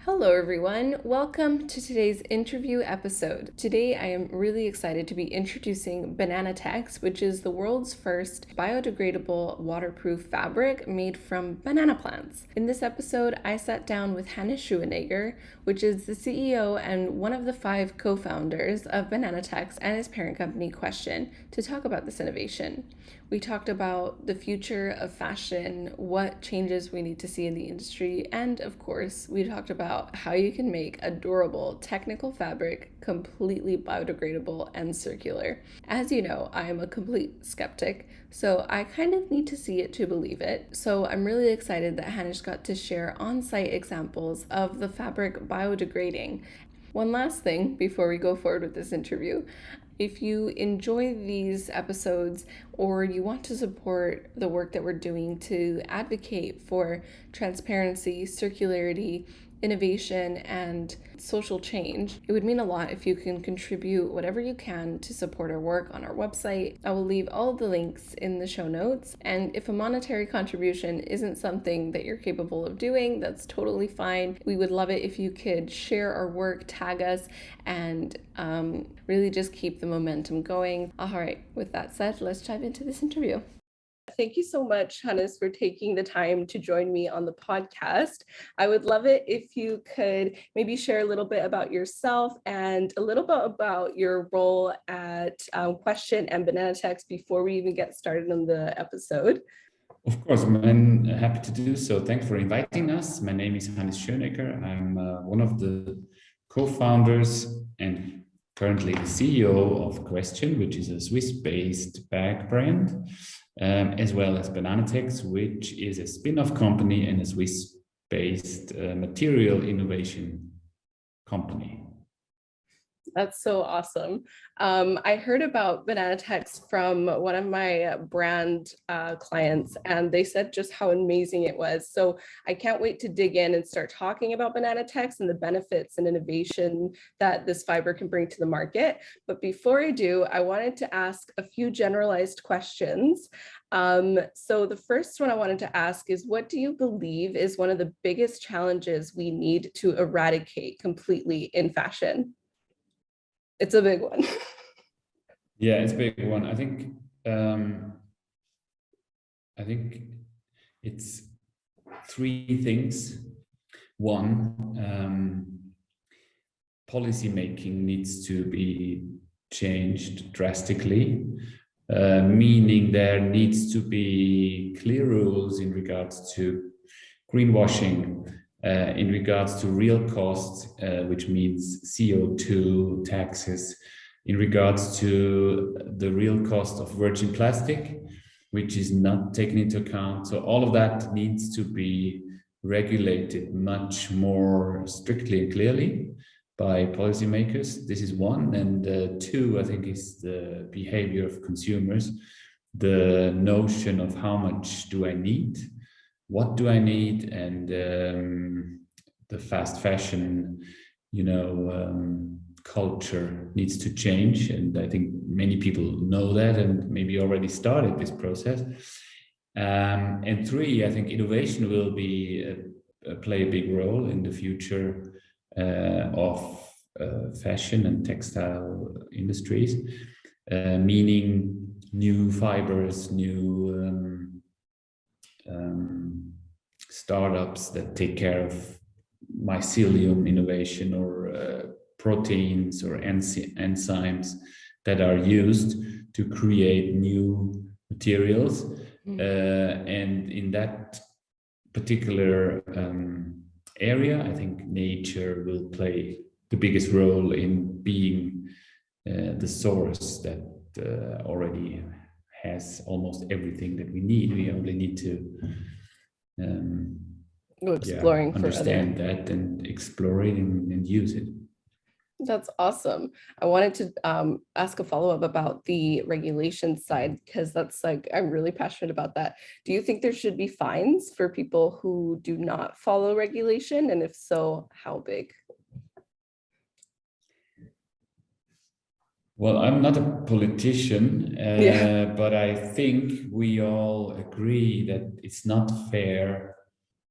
Hello, everyone. Welcome to today's interview episode. Today, I am really excited to be introducing Bananatex, which is the world's first biodegradable waterproof fabric made from banana plants. In this episode, I sat down with Hannes Schuenegger, which is the CEO and one of the 5 co-founders of Bananatex and his parent company, Question, to talk about this innovation. We talked about the future of fashion, what changes we need to see in the industry, and of course, we talked about how you can make a durable technical fabric completely biodegradable and circular. As you know, I am a complete skeptic, so I kind of need to see it to believe it. So I'm really excited that Hannes got to share on-site examples of the fabric biodegrading. One last thing before we go forward with this interview. If you enjoy these episodes or you want to support the work that we're doing to advocate for transparency, circularity, innovation, and social change, it would mean a lot if you can contribute whatever you can to support our work on our website. I will leave all of the links in the show notes, and if a monetary contribution isn't something that you're capable of doing, that's totally fine. We would love it if you could share our work, tag us, and really just keep the momentum going. All right, with that said, let's dive into this interview. Thank you so much, Hannes, for taking the time to join me on the podcast. I would love it if you could maybe share a little bit about yourself and a little bit about your role at Question and Bananatex before we even get started on the episode. Of course, I'm happy to do so. Thanks for inviting us. My name is Hannes Schuenegger. I'm one of the co-founders and currently the CEO of Question, which is a Swiss-based bag brand, as well as Bananatex, which is a spin-off company and a Swiss-based material innovation company. That's so awesome. I heard about Bananatex from one of my brand clients, and they said just how amazing it was. So I can't wait to dig in and start talking about Bananatex and the benefits and innovation that this fiber can bring to the market. But before I do, I wanted to ask a few generalized questions. So the first one I wanted to ask is, what do you believe is one of the biggest challenges we need to eradicate completely in fashion? It's a big one. Yeah, it's a big one. I think it's 3 things. One, policy making needs to be changed drastically, meaning there needs to be clear rules in regards to greenwashing, in regards to real costs, which means CO2 taxes, in regards to the real cost of virgin plastic, which is not taken into account. So all of that needs to be regulated much more strictly and clearly by policymakers. This is one. And 2, I think, is the behavior of consumers, the notion of how much do I need, what do I need, and the fast fashion, culture needs to change. And I think many people know that and maybe already started this process. And 3, I think innovation will play a big role in the future of fashion and textile industries, meaning new fibers, new startups that take care of mycelium innovation or proteins or enzymes that are used to create new materials. And in that particular area, I think nature will play the biggest role in being the source that already has almost everything that we need. We only need to understand that and explore it and use it. That's awesome. I wanted to ask a follow-up about the regulation side, because I'm really passionate about that. Do you think there should be fines for people who do not follow regulation? And if so, how big? Well, I'm not a politician, but I think we all agree that it's not fair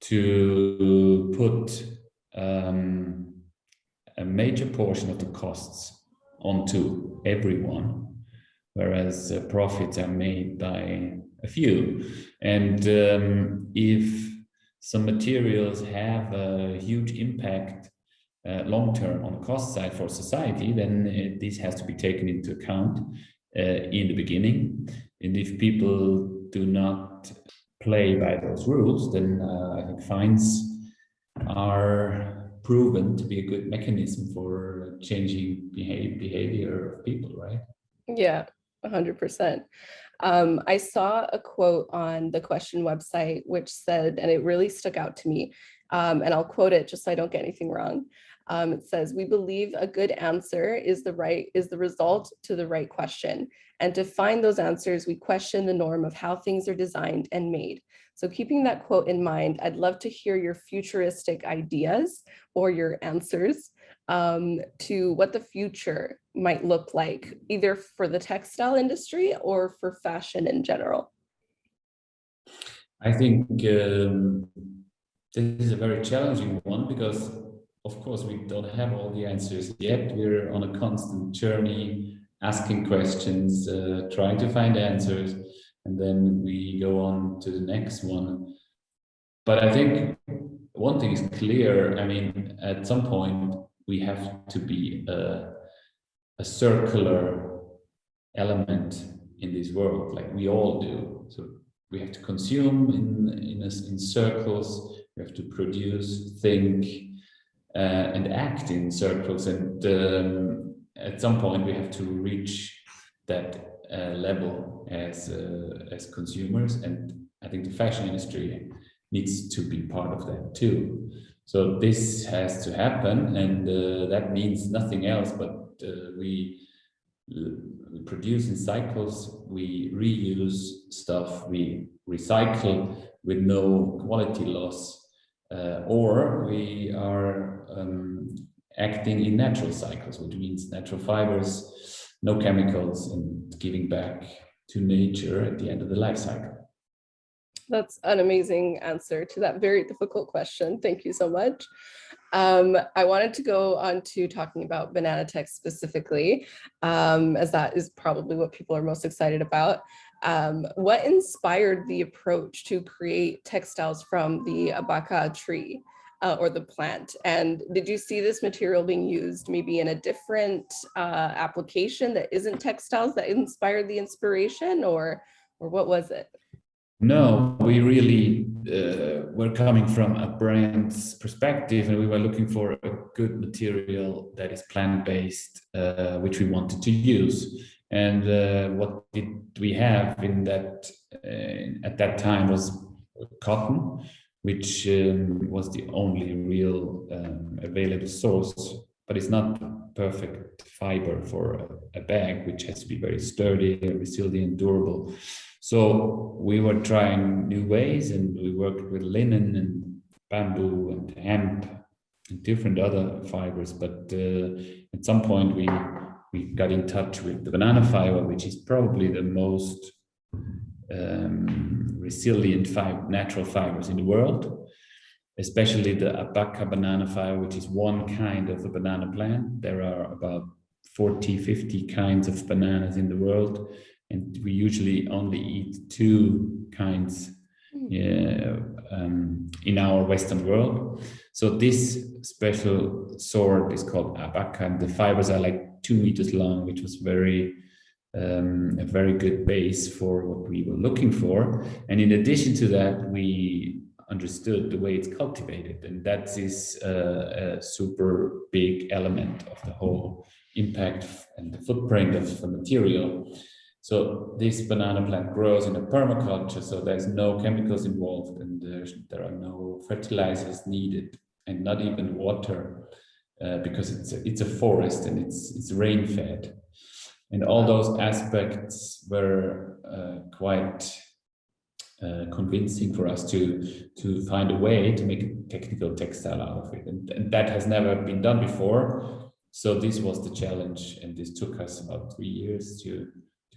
to put a major portion of the costs onto everyone, whereas profits are made by a few. And if some materials have a huge impact long-term on the cost side for society, then this has to be taken into account in the beginning. And if people do not play by those rules, then I think fines are proven to be a good mechanism for changing behavior of people, right? Yeah, 100%. I saw a quote on the question website which said, and it really stuck out to me, and I'll quote it just so I don't get anything wrong. It says, "We believe a good answer is the result to the right question. And to find those answers, we question the norm of how things are designed and made." So keeping that quote in mind, I'd love to hear your futuristic ideas or your answers to what the future might look like, either for the textile industry or for fashion in general. I think this is a very challenging one because, of course, we don't have all the answers yet. We're on a constant journey, asking questions, trying to find answers, and then we go on to the next one. But I think one thing is clear. I mean, at some point, we have to be a circular element in this world, like we all do. So we have to consume in circles. We have to produce, think, and act in circles. And at some point, we have to reach that level as consumers. And I think the fashion industry needs to be part of that too. So this has to happen, and that means nothing else but we produce in cycles, we reuse stuff, we recycle with no quality loss, or we are acting in natural cycles, which means natural fibers, no chemicals, and giving back to nature at the end of the life cycle. That's an amazing answer to that very difficult question. Thank you so much. I wanted to go on to talking about Bananatex specifically, as that is probably what people are most excited about. What inspired the approach to create textiles from the abaca tree or the plant? And did you see this material being used maybe in a different application that isn't textiles that inspired the inspiration, or what was it? No, we really were coming from a brand's perspective, and we were looking for a good material that is plant-based, which we wanted to use. And what did we have in that at that time was cotton, which was the only real available source, but it's not perfect fiber for a bag, which has to be very sturdy, resilient, durable. So we were trying new ways, and we worked with linen and bamboo and hemp and different other fibers. But at some point we got in touch with the banana fiber, which is probably the most resilient natural fibers in the world, especially the abaca banana fiber, which is one kind of a banana plant. There are about 40, 50 kinds of bananas in the world, and we usually only eat 2 kinds in our Western world. So this special sort is called abaca, and the fibers are like 2 meters long, which was a very good base for what we were looking for. And in addition to that, we understood the way it's cultivated, and that is a super big element of the whole impact and the footprint of the material. So this banana plant grows in a permaculture, so there's no chemicals involved, and there are no fertilizers needed, and not even water, because it's a forest and it's rain fed. And all those aspects were quite convincing for us to find a way to make a technical textile out of it, and that has never been done before. So this was the challenge, and this took us about 3 years to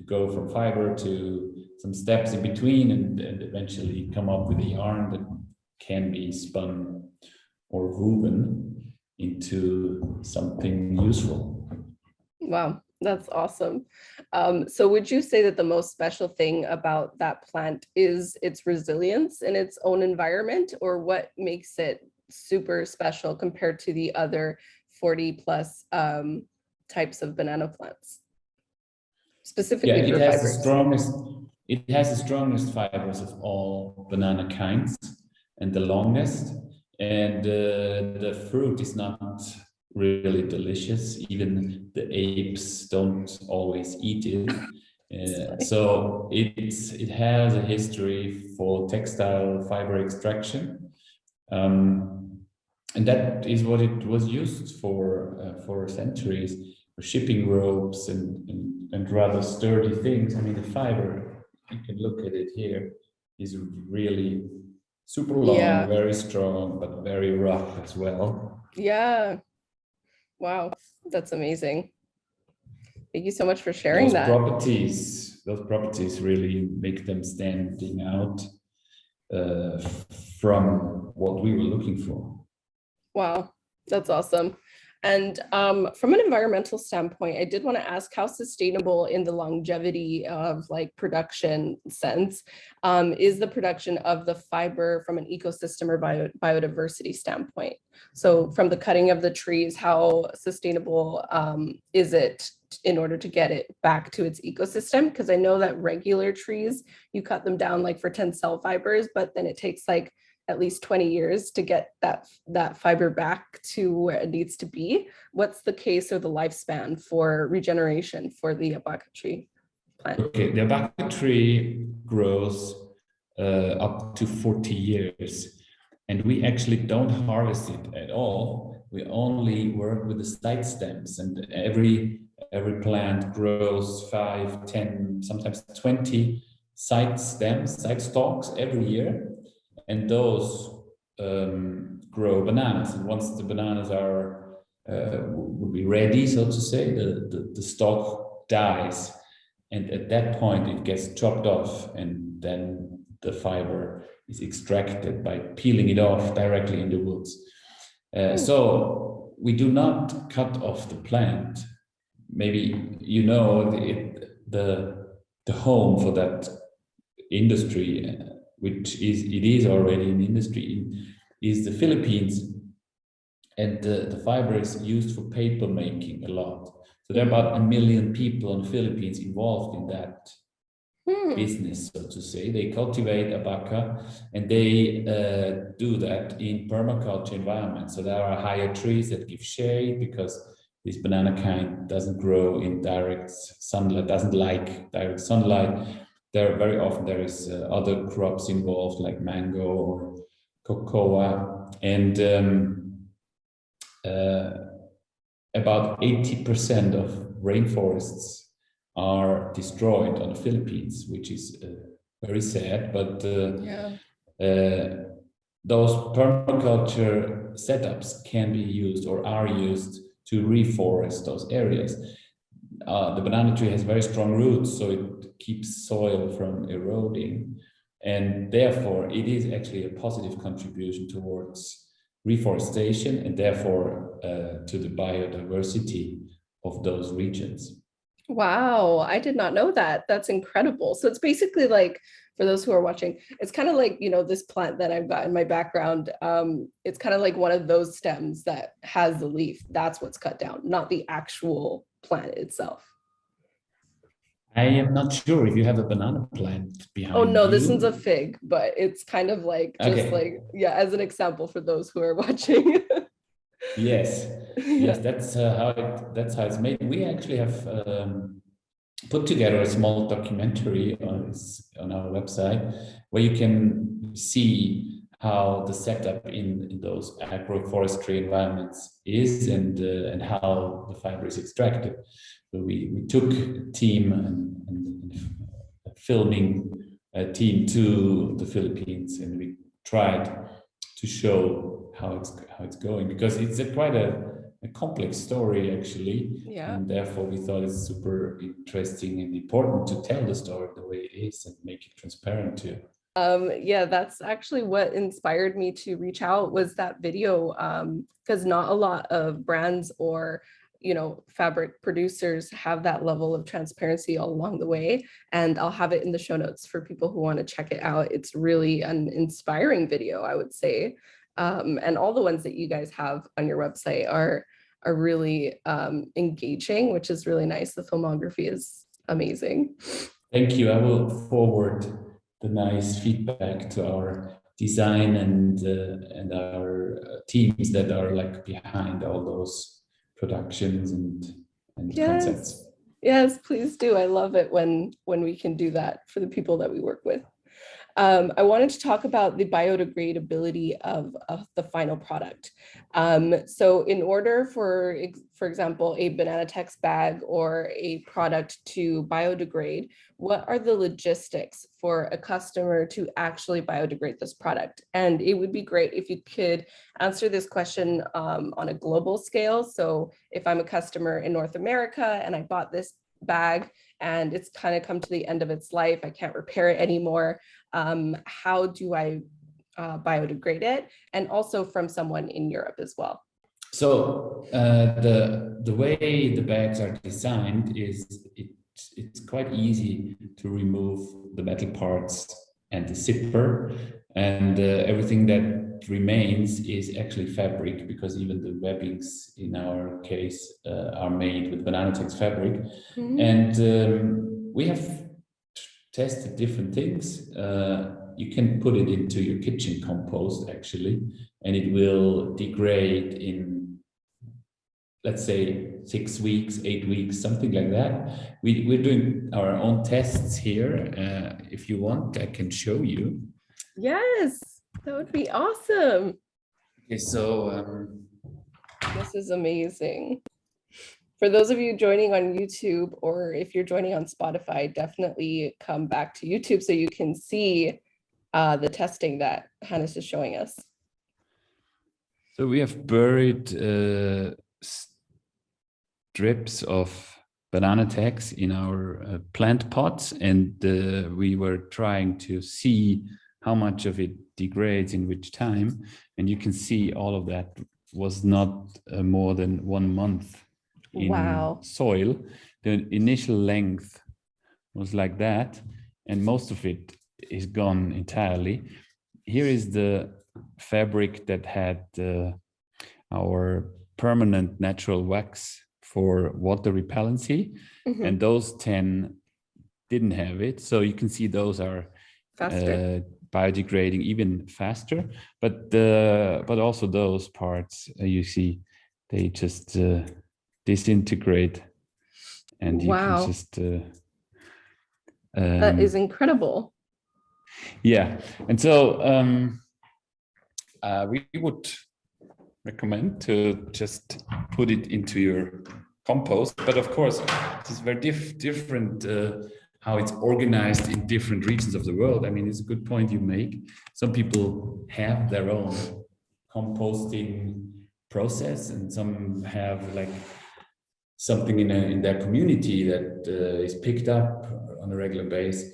go from fiber to some steps in between, and eventually come up with a yarn that can be spun or woven into something useful. Wow, that's awesome. So would you say that the most special thing about that plant is its resilience in its own environment, or what makes it super special compared to the other 40 plus types of banana plants, Yeah, specifically for fibers? it has the strongest fibers of all banana kinds and the longest. And the fruit is not really delicious. Even the apes don't always eat it. So it has a history for textile fiber extraction. And that is what it was used for centuries, for shipping ropes and rather sturdy things. I mean, the fiber, you can look at it here, is really super long, Yeah, very strong, but very rough as well. yeah. Wow, that's amazing. Thank you so much for sharing Those that. properties really make them standing out uh, from what we were looking for. Wow, that's awesome. And from an environmental standpoint, I did want to ask how sustainable in the longevity of like production sense is the production of the fiber from an ecosystem or biodiversity standpoint? So from the cutting of the trees, how sustainable is it in order to get it back to its ecosystem? Because I know that regular trees, you cut them down like for tensile fibers, but then it takes like at least 20 years to get that fiber back to where it needs to be. What's the case or the lifespan for regeneration for the abaca tree plant? Okay, the abaca tree grows up to 40 years, and we actually don't harvest it at all. We only work with the side stems, and every plant grows 5, 10, sometimes 20 side stems, side stalks every year. And those grow bananas. And once the bananas will be ready, so to say, the stalk dies. And at that point, it gets chopped off, and then the fiber is extracted by peeling it off directly in the woods. So we do not cut off the plant. Maybe you know the home for that industry, which is already an industry, is the Philippines, and the fiber is used for paper making a lot. So there are about 1 million people in the Philippines involved in that business, so to say. They cultivate abaca, and they do that in permaculture environments. So there are higher trees that give shade, because this banana kind doesn't grow in direct sunlight, doesn't like direct sunlight. Very often there is other crops involved, like mango or cocoa, and about 80% of rainforests are destroyed on the Philippines, which is very sad. But those permaculture setups can be used or are used to reforest those areas. The banana tree has very strong roots, so it keeps soil from eroding, and therefore it is actually a positive contribution towards reforestation, and therefore to the biodiversity of those regions. Wow, I did not know that. That's incredible. So it's basically like, for those who are watching, it's kind of like, you know, this plant that I've got in my background. It's kind of like one of those stems that has the leaf. That's what's cut down, not the actual plant itself. I am not sure if you have a banana plant Oh behind no, this one's a you. fig, but it's kind of like just Okay. like, yeah, as an example for those who are watching. Yes. Yeah. Yes, that's how it's made. We actually have put together a small documentary on our website, where you can see how the setup in those agroforestry environments is, and how the fiber is extracted. So we took a team and a filming team to the Philippines, and we tried to show how it's going, because it's quite a complex story, actually. Yeah. And therefore we thought it's super interesting and important to tell the story the way it is and make it transparent too. Yeah, that's actually what inspired me to reach out was that video, because not a lot of brands or fabric producers have that level of transparency all along the way. And I'll have it in the show notes for people who want to check it out. It's really an inspiring video, I would say. And all the ones that you guys have on your website are really engaging, which is really nice. The filmography is amazing. Thank you. I will forward the nice feedback to our design and our teams that are like behind all those productions and Yes. concepts. Yes, please do. I love it when we can do that for the people that we work with. I wanted to talk about the biodegradability of the final product. So in order for example, a Bananatex bag or a product to biodegrade, what are the logistics for a customer to actually biodegrade this product? And it would be great if you could answer this question on a global scale. So if I'm a customer in North America and I bought this bag and it's kind of come to the end of its life, I can't repair it anymore. How do I biodegrade it? And also from someone in Europe as well. So the way the bags are designed is it's quite easy to remove the metal parts and the zipper, and everything that remains is actually fabric, because even the webbings in our case are made with Bananatex fabric. Mm-hmm. And we have tested different things. You can put it into your kitchen compost actually, and it will degrade in, let's say, 6 weeks, 8 weeks, something like that. We're doing our own tests here. If you want, I can show you. Yes, that would be awesome. Okay, so this is amazing. For those of you joining on YouTube, or if you're joining on Spotify, definitely come back to YouTube so you can see the testing that Hannes is showing us. So we have buried strips of Bananatex in our plant pots, and we were trying to see how much of it degrades in which time. And you can see all of that was not more than 1 month in soil. The initial length was like that, and most of it is gone entirely. Here is the fabric that had our permanent natural wax for water repellency, mm-hmm. and those 10 didn't have it. So you can see those are biodegrading even faster, but also those parts you see they just disintegrate, and you can just that is incredible. Yeah, and so we would recommend to just put it into your compost, but of course it is very different how it's organized in different regions of the world. I mean, it's a good point you make. Some people have their own composting process, and some have like something in their community that is picked up on a regular basis.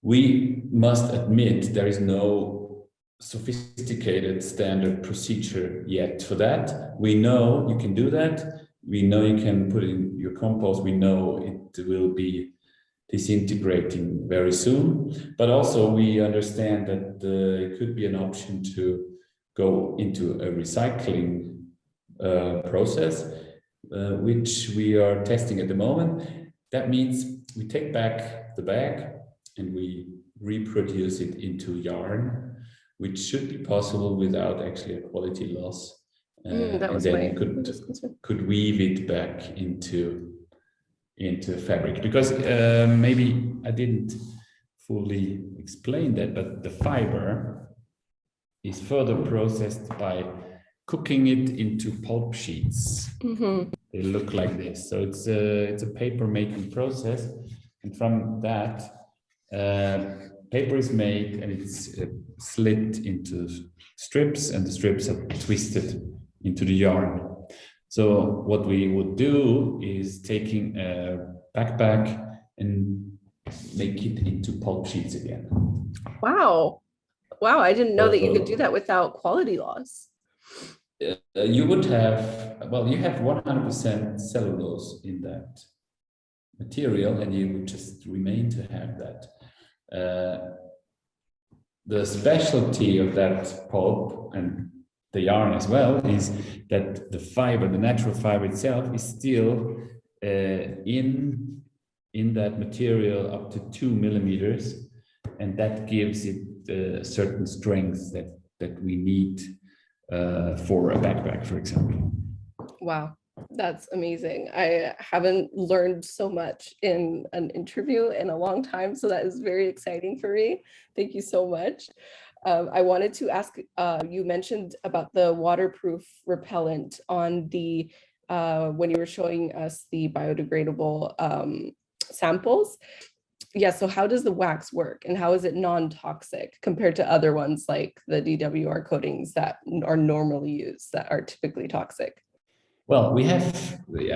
We must admit there is no sophisticated standard procedure yet for that. We know you can do that. We know you can put it in your compost. We know it will be disintegrating very soon. But also we understand that it could be an option to go into a recycling process, which we are testing at the moment. That means we take back the bag and we reproduce it into yarn, which should be possible without actually a quality loss. And then you could weave it back into fabric. Because maybe I didn't fully explain that, but the fiber is further processed by cooking it into pulp sheets. Mm-hmm. They look like this. So it's a paper making process, and from that paper is made, and it's slit into strips, and the strips are twisted into the yarn. So what we would do is taking a backpack and make it into pulp sheets again. Wow. Wow, I didn't know that you could do So that without quality loss. you would have, well, you have 100% cellulose in that material, and you would just remain to have that. The specialty of that pulp and the yarn as well is that the fiber, the natural fiber itself, is still in that material up to 2 millimeters, and that gives it a certain strength that we need for a backpack, for example. Wow, that's amazing. I haven't learned so much in an interview in a long time, so that is very exciting for me. Thank you so much. I wanted to ask, you mentioned about the waterproof repellent on the, when you were showing us the biodegradable samples. Yeah, so how does the wax work and how is it non-toxic compared to other ones like the DWR coatings that are normally used that are typically toxic? Well, I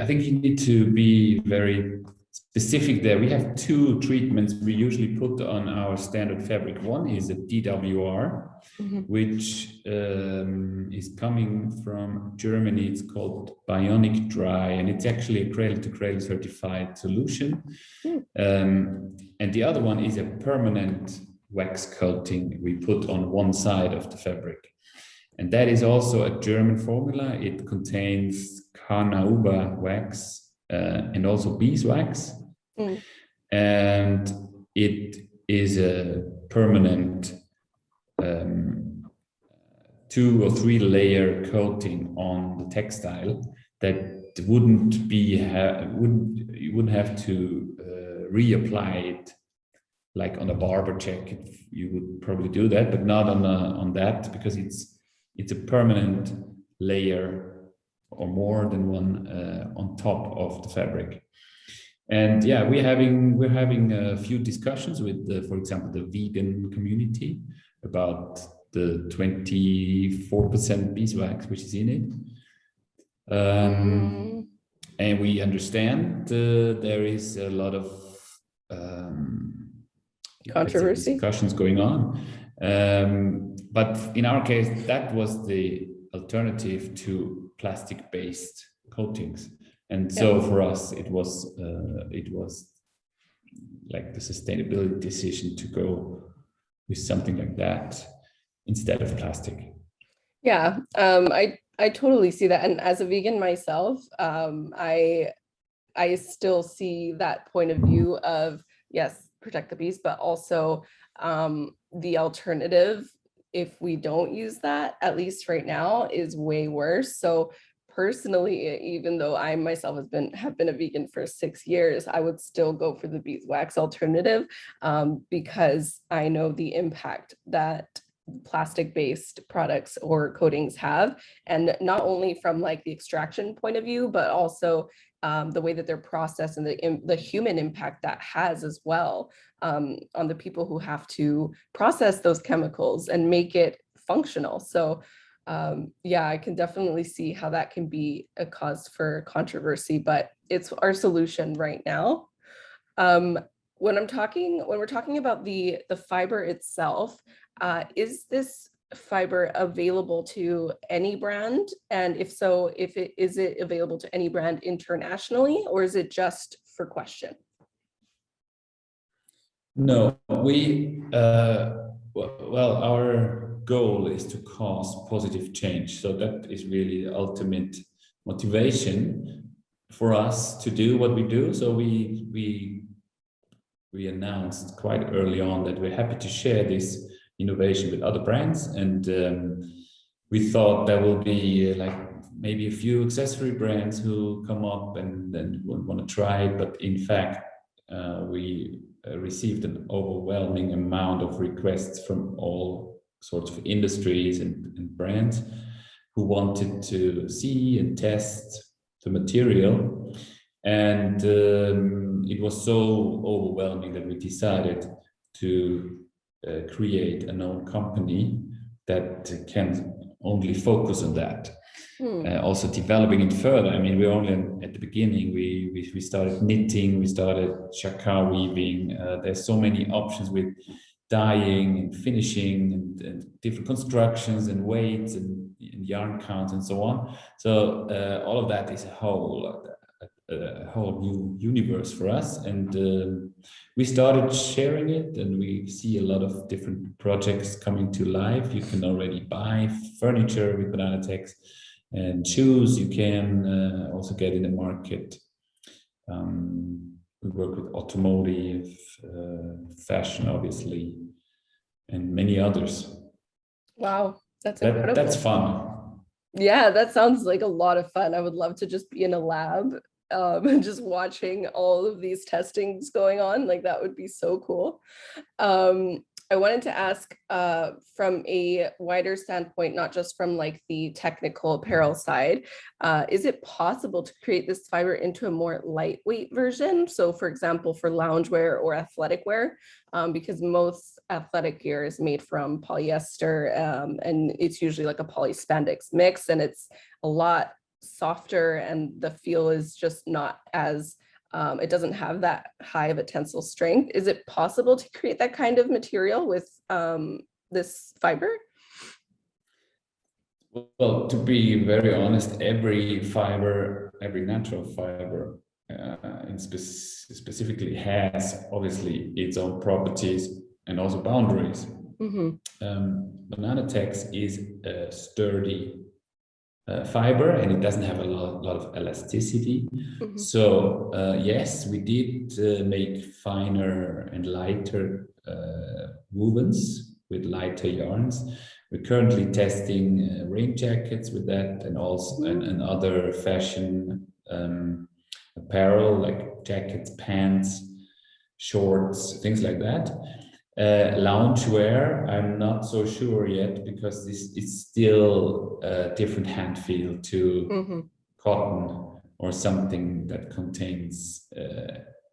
think you need to be very specific there. We have two treatments we usually put on our standard fabric. One is a DWR, which is coming from Germany. It's called Bionic Dry, and it's actually a cradle-to-cradle certified solution. And the other one is a permanent wax coating we put on one side of the fabric. And that is also a German formula. It contains carnauba wax and also beeswax. And it is a permanent 2 or 3 layer coating on the textile that you wouldn't have to reapply it like on a barber check. You would probably do that, but not on that, because it's a permanent layer or more than one on top of the fabric. And yeah, we're having a few discussions with, for example, the vegan community about the 24% beeswax which is in it. And we understand there is a lot of controversy discussions going on. But in our case, that was the alternative to plastic-based coatings. And so for us, it was like the sustainability decision to go with something like that instead of plastic. Yeah, I totally see that. And as a vegan myself, I still see that point of view of, yes, protect the bees, but also the alternative, if we don't use that, at least right now, is way worse. So personally, even though I myself have been a vegan for 6 years, I would still go for the beeswax alternative because I know the impact that plastic-based products or coatings have, and not only from like the extraction point of view, but also the way that they're processed and the human impact that has as well on the people who have to process those chemicals and make it functional. So yeah, I can definitely see how that can be a cause for controversy, but it's our solution right now. When we're talking about the fiber itself, is this fiber available to any brand? And if so, is it available to any brand internationally, or is it just for Question? No, well, our goal is to cause positive change. So that is really the ultimate motivation for us to do what we do. So we announced quite early on that we're happy to share this innovation with other brands, and we thought there will be like maybe a few accessory brands who come up and want to try it, but in fact we received an overwhelming amount of requests from all sorts of industries and brands who wanted to see and test the material, and it was so overwhelming that we decided to create a known company that can only focus on that. Also developing it further. I mean, we're only at the beginning. We started knitting, we started jacquard weaving. There's so many options with dyeing and finishing and different constructions and weights and yarn counts and so on. So all of that is a whole new universe for us. And we started sharing it, and we see a lot of different projects coming to life. You can already buy furniture with Bananatex, and shoes you can also get in the market. We work with automotive, fashion, obviously, and many others. Wow, that's incredible. That's fun. Yeah, that sounds like a lot of fun. I would love to just be in a lab, just watching all of these testings going on. Like that would be so cool. I wanted to ask from a wider standpoint, not just from like the technical apparel side, is it possible to create this fiber into a more lightweight version? So for example, for loungewear or athletic wear, because most athletic gear is made from polyester, and it's usually like a polyspandex mix, and it's a lot softer and the feel is just not as it doesn't have that high of a tensile strength. Is it possible to create that kind of material with this fiber? Well, to be very honest, every natural fiber, specifically has obviously its own properties and also boundaries. Bananatex is a sturdy fiber, and it doesn't have a lot of elasticity. So yes, we did make finer and lighter wovens with lighter yarns. We're currently testing rain jackets with that, and also and other fashion apparel like jackets, pants, shorts, things like that. Loungewear, I'm not so sure yet, because this is still a different hand feel to cotton or something that contains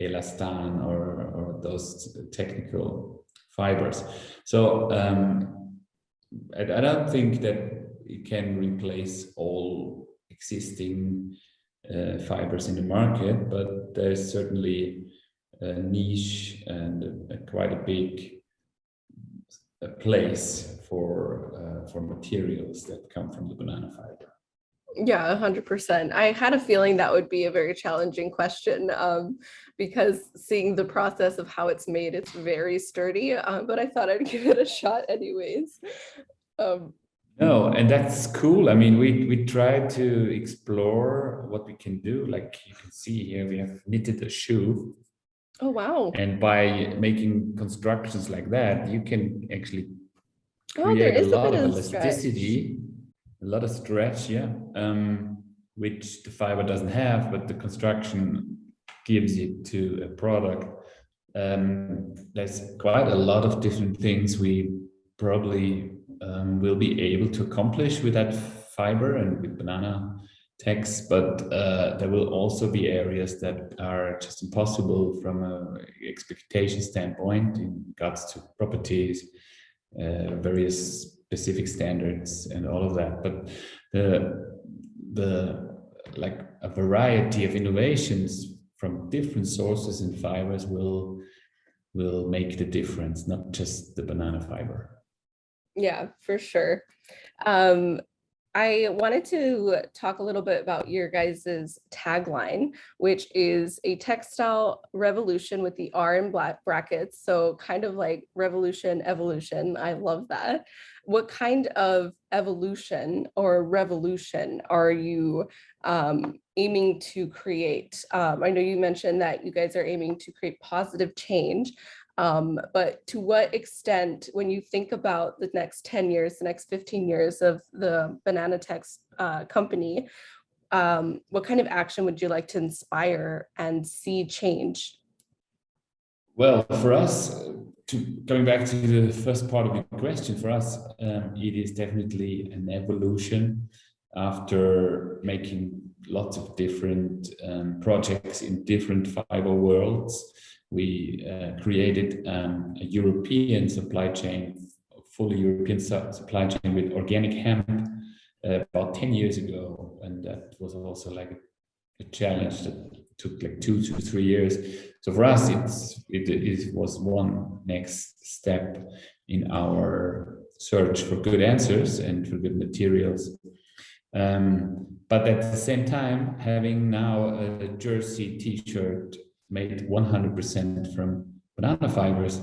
elastan or those technical fibers. So I don't think that it can replace all existing fibers in the market, but there's certainly a niche and quite a big place for materials that come from the banana fiber. Yeah, 100%. I had a feeling that would be a very challenging question, because seeing the process of how it's made, it's very sturdy, but I thought I'd give it a shot anyways. No, and that's cool. I mean, we try to explore what we can do. Like you can see here, we have knitted a shoe. Oh, wow. And by making constructions like that, you can actually Oh, create there a is a lot bit of of elasticity, a lot of stretch, yeah, which the fiber doesn't have, but the construction gives it to a product. There's quite a lot of different things we probably will be able to accomplish with that fiber and with Bananatex, but there will also be areas that are just impossible from an expectation standpoint in regards to properties, various specific standards and all of that. But the like a variety of innovations from different sources and fibers will make the difference, not just the banana fiber. Yeah, for sure. I wanted to talk a little bit about your guys's tagline, which is a textile revolution with the R in black brackets. So kind of like revolution, evolution. I love that. What kind of evolution or revolution are you aiming to create? I know you mentioned that you guys are aiming to create positive change. But to what extent, when you think about the next 10 years, the next 15 years of the Bananatex company, what kind of action would you like to inspire and see change? Well, for us, going back to the first part of your question, for us, it is definitely an evolution after making lots of different projects in different fiber worlds. We created a European supply chain, fully European supply chain with organic hemp about 10 years ago, and that was also like a challenge that took like 2 to 3 years. So for us, it was one next step in our search for good answers and for good materials. But at the same time, having now a jersey T-shirt made 100% from banana fibers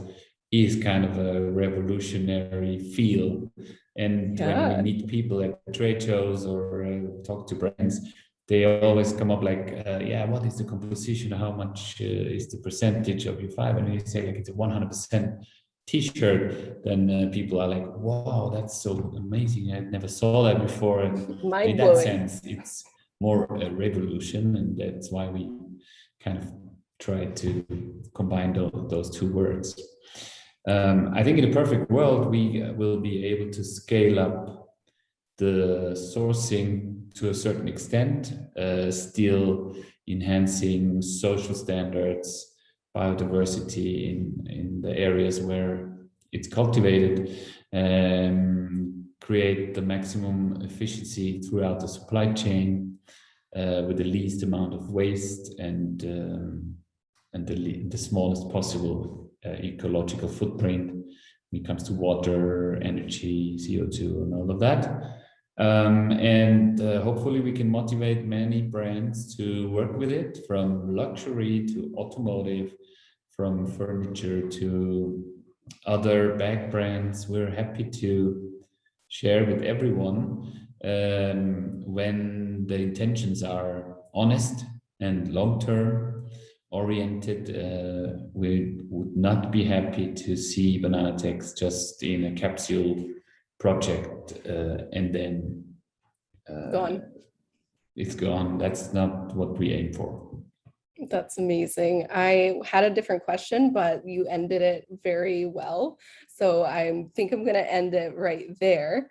is kind of a revolutionary feel. And when we meet people at trade shows or talk to brands, they always come up like, yeah, what is the composition? How much is the percentage of your fiber? And you say like it's a 100% T-shirt, then people are like, wow, that's so amazing. I never saw that before. And in that sense, it's more a revolution. And that's why we kind of try to combine those two words. I think in a perfect world, we will be able to scale up the sourcing to a certain extent, still enhancing social standards, biodiversity in the areas where it's cultivated, create the maximum efficiency throughout the supply chain with the least amount of waste and the smallest possible ecological footprint when it comes to water, energy, CO2, and all of that. And hopefully we can motivate many brands to work with it, from luxury to automotive, from furniture to other bag brands. We're happy to share with everyone when the intentions are honest and long-term oriented. We would not be happy to see Bananatex just in a capsule project and then gone. It's gone. That's not what we aim for. That's amazing. I had a different question, but you ended it very well. So I think I'm going to end it right there.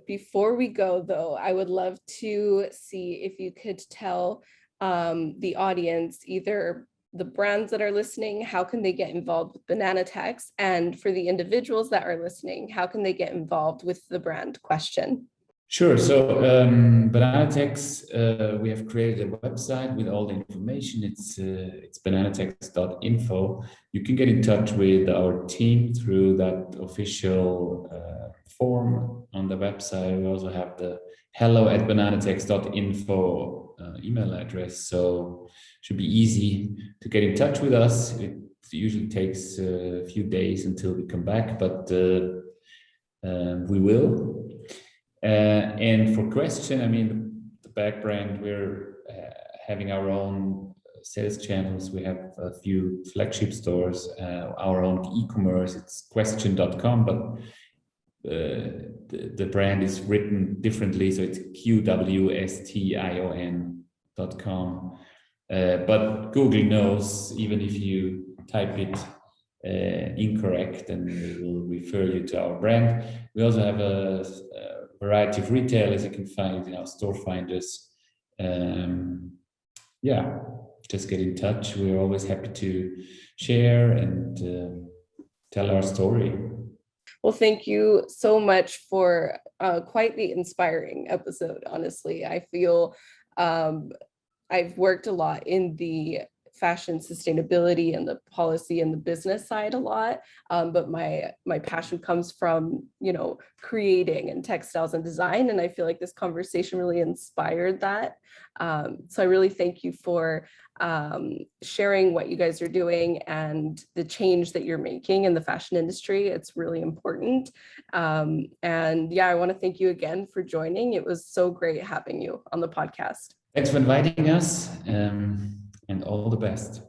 Before we go, though, I would love to see if you could tell the audience, either the brands that are listening, how can they get involved with Bananatex? And for the individuals that are listening, how can they get involved with the brand question? Sure. So Bananatex, we have created a website with all the information. It's bananatex.info. You can get in touch with our team through that official form on the website. We also have the hello@bananatex.info email address. So it should be easy to get in touch with us. It usually takes a few days until we come back, but we will. And for question, I mean, the bag brand, we're having our own sales channels. We have a few flagship stores, our own e-commerce. It's question.com, but the brand is written differently. So it's qwstion.com. But Google knows, even if you type it incorrect, and it will refer you to our brand. We also have a variety of retailers you can find in our store finders. Yeah, just get in touch. We're always happy to share and tell our story. Well, thank you so much for quite the inspiring episode. Honestly, I feel I've worked a lot in the fashion sustainability and the policy and the business side a lot, but my passion comes from, you know, creating and textiles and design, and I feel like this conversation really inspired that. So I really thank you for sharing what you guys are doing and the change that you're making in the fashion industry. It's really important. And yeah, I want to thank you again for joining. It was so great having you on the podcast. Thanks for inviting us. And all the best.